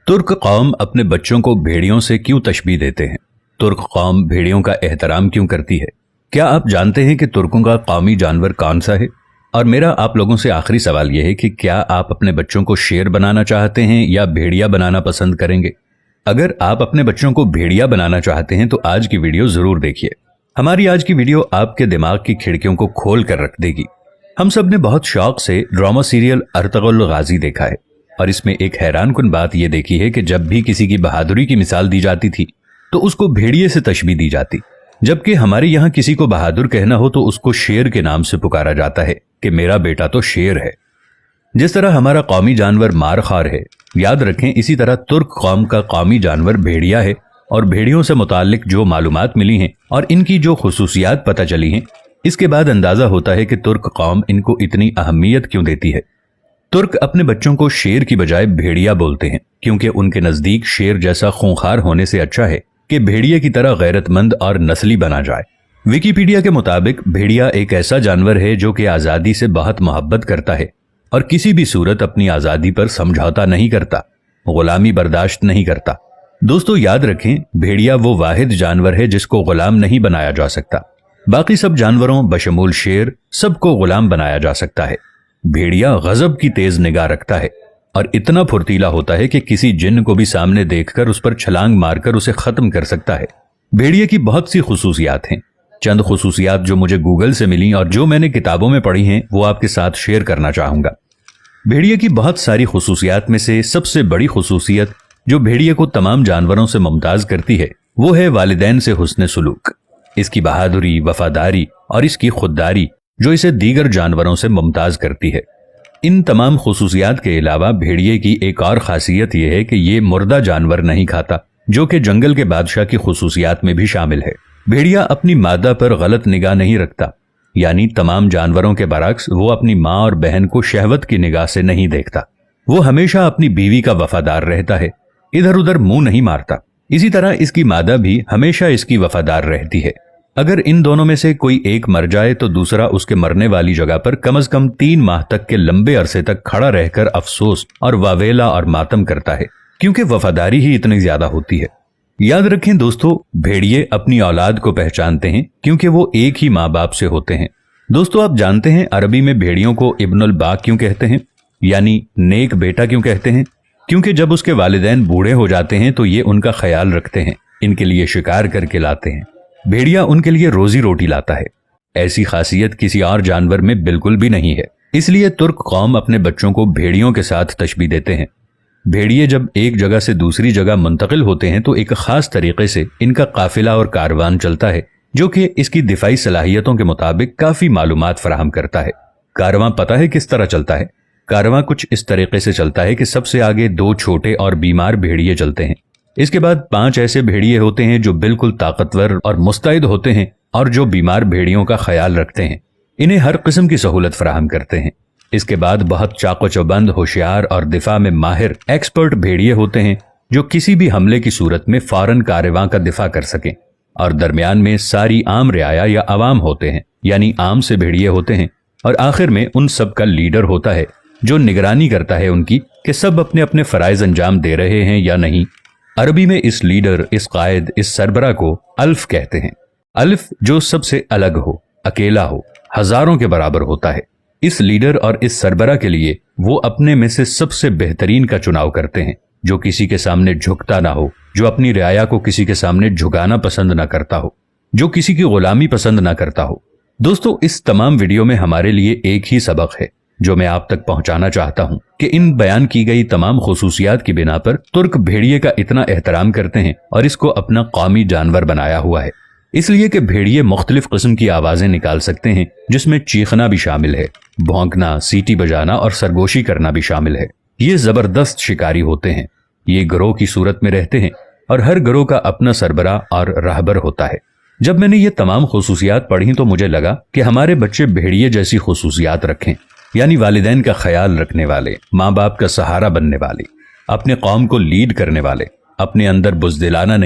तुर्क कौम अपने बच्चों को भेड़ियों से क्यों तशबीह देते हैं? तुर्क कौम भेड़ियों का एहतराम क्यों करती है? क्या आप जानते हैं कि तुर्कों का कौमी जानवर कौन सा है? और मेरा आप लोगों से आखिरी सवाल यह है कि क्या आप अपने बच्चों को शेर बनाना चाहते हैं या भेड़िया बनाना पसंद करेंगे? अगर आप अपने बच्चों को भेड़िया बनाना चाहते हैं तो आज की वीडियो जरूर देखिए। हमारी आज की वीडियो आपके दिमाग की खिड़कियों को खोल कर रख देगी। हम सब ने बहुत शौक से ड्रामा सीरियल अर्तुगरुल गाजी देखा है और इसमें एक हैरानकुन बात यह देखी है कि जब भी किसी की बहादुरी की मिसाल दी जाती थी तो उसको भेड़िए से तशबीह दी जाती, जबकि हमारे यहाँ किसी को बहादुर कहना हो तो उसको शेर के नाम से पुकारा जाता है कि मेरा बेटा तो शेर है। जिस तरह हमारा कौमी जानवर मारखार है, याद रखें इसी तरह तुर्क कौम का कौमी जानवर भेड़िया है। और भेड़ियों से मुतालिक जो मालूमात मिली हैं और इनकी जो खुसूसियात पता चली हैं, इसके बाद अंदाजा होता है कि तुर्क कौम इनको इतनी अहमियत क्यों देती है। तुर्क अपने बच्चों को शेर की बजाय भेड़िया बोलते हैं क्योंकि उनके नजदीक शेर जैसा खूंखार होने से अच्छा है कि भेड़िए की तरह गैरतमंद और नस्ली बना जाए। विकिपीडिया के मुताबिक भेड़िया एक ऐसा जानवर है जो कि आजादी से बहुत मोहब्बत करता है और किसी भी सूरत अपनी आजादी पर समझौता नहीं करता, गुलामी बर्दाश्त नहीं करता। दोस्तों याद रखें, भेड़िया वो वाहिद जानवर है जिसको गुलाम नहीं बनाया जा सकता। बाकी सब जानवरों बशमूल शेर सबको गुलाम बनाया जा सकता है। भेड़िया गजब की तेज निगाह रखता है और इतना फुर्तीला होता है कि किसी जिन्न को भी सामने देखकर उस पर छलांग मारकर उसे खत्म कर सकता है। भेड़िए की बहुत सी खुसूसियात हैं। चंद खुसूसियात जो मुझे गूगल से मिली और जो मैंने किताबों में पढ़ी हैं वो आपके साथ शेयर करना चाहूंगा। भेड़िए की बहुत सारी खुसूसियात में से सबसे बड़ी खुसूसियत जो भेड़िए को तमाम जानवरों से मुमताज करती है वो है वालिदैन से हुस्न सुलूक। इसकी बहादुरी, वफादारी और इसकी खुददारी जो इसे दीगर जानवरों से मुमताज करती है। इन तमाम खुसूसियात के अलावा भेड़िए की एक और खासियत यह है कि ये मुर्दा जानवर नहीं खाता, जो कि जंगल के बादशाह की खुसूसियात में भी शामिल है। भेड़िया अपनी मादा पर गलत निगाह नहीं रखता, यानी तमाम जानवरों के बरक्स वो अपनी माँ और बहन को शहवत की निगाह से नहीं देखता। वो हमेशा अपनी बीवी का वफादार रहता है, इधर उधर मुंह नहीं मारता। इसी तरह इसकी मादा भी हमेशा इसकी वफादार रहती है। अगर इन दोनों में से कोई एक मर जाए तो दूसरा उसके मरने वाली जगह पर कम से कम 3 माह तक के लंबे अरसे तक खड़ा रहकर अफसोस और वावेला और मातम करता है, क्योंकि वफादारी ही इतनी ज्यादा होती है। याद रखें दोस्तों, भेड़िए अपनी औलाद को पहचानते हैं क्योंकि वो एक ही माँ बाप से होते हैं। दोस्तों आप जानते हैं अरबी में भेड़ियों को इब्नुल बाग क्यों कहते हैं, यानी नेक बेटा क्यों कहते हैं? क्योंकि जब उसके वालिदैन बूढ़े हो जाते हैं तो ये उनका ख्याल रखते हैं, इनके लिए शिकार करके लाते हैं। भेड़िया उनके लिए रोजी रोटी लाता है। ऐसी खासियत किसी और जानवर में बिल्कुल भी नहीं है। इसलिए तुर्क कौम अपने बच्चों को भेड़ियों के साथ तशबीह देते हैं। भेड़िए जब एक जगह से दूसरी जगह मुंतकिल होते हैं तो एक खास तरीके से इनका काफिला और कारवान चलता है, जो कि इसकी दिफाई सलाहियतों के मुताबिक काफी मालूमात फराहम करता है। कारवां पता है किस तरह चलता है? कारवां कुछ इस तरीके से चलता है कि सबसे आगे 2 छोटे और बीमार भेड़िए चलते हैं। इसके बाद 5 ऐसे भेड़िए होते हैं जो बिल्कुल ताकतवर और मुस्तैद होते हैं और जो बीमार भेड़ियों का ख्याल रखते हैं, इन्हें हर किस्म की सहूलत फराहम करते हैं। इसके बाद बहुत चाको चौबंद, होशियार और दिफा में माहिर एक्सपर्ट भेड़िए होते हैं जो किसी भी हमले की सूरत में फौरन कारवां का दिफा कर सकें। और दरमियान में सारी आम रियाया या अवाम होते हैं, यानी आम से भेड़िए होते हैं। और आखिर में उन सब का लीडर होता है जो निगरानी करता है उनकी कि सब अपने अपने फराइज अंजाम दे रहे हैं या नहीं। अरबी में इस लीडर, इस कायद, इस सरबरा को अल्फ कहते हैं। अल्फ जो सबसे अलग हो, अकेला हो, हजारों के बराबर होता है। इस लीडर और इस सरबरा के लिए वो अपने में से सबसे बेहतरीन का चुनाव करते हैं, जो किसी के सामने झुकता ना हो, जो अपनी रियाया को किसी के सामने झुकाना पसंद ना करता हो, जो किसी की गुलामी पसंद ना करता हो। दोस्तों इस तमाम वीडियो में हमारे लिए एक ही सबक है जो मैं आप तक पहुंचाना चाहता हूं कि इन बयान की गई तमाम खुसूसियात की बिना पर तुर्क भेड़िए का इतना एहतराम करते हैं और इसको अपना कौमी जानवर बनाया हुआ है। इसलिए कि भेड़िए मुख्तलिफ किस्म की आवाजें निकाल सकते हैं, जिसमें चीखना भी शामिल है, भौंकना, सीटी बजाना और सरगोशी करना भी शामिल है। ये जबरदस्त शिकारी होते हैं। ये गिरोह की सूरत में रहते हैं और हर गिरोह का अपना सरबरा और राहबर होता है। जब मैंने ये तमाम खुसूसियात पढ़ी तो मुझे लगा कि हमारे बच्चे भेड़िए जैसी खुसूसियात रखें, यानी वालिदैन का ख्याल रखने वाले, माँ बाप का सहारा बनने वाले, अपने कौम को लीड करने वाले, अपने अंदर बुज़दिलाना नहीं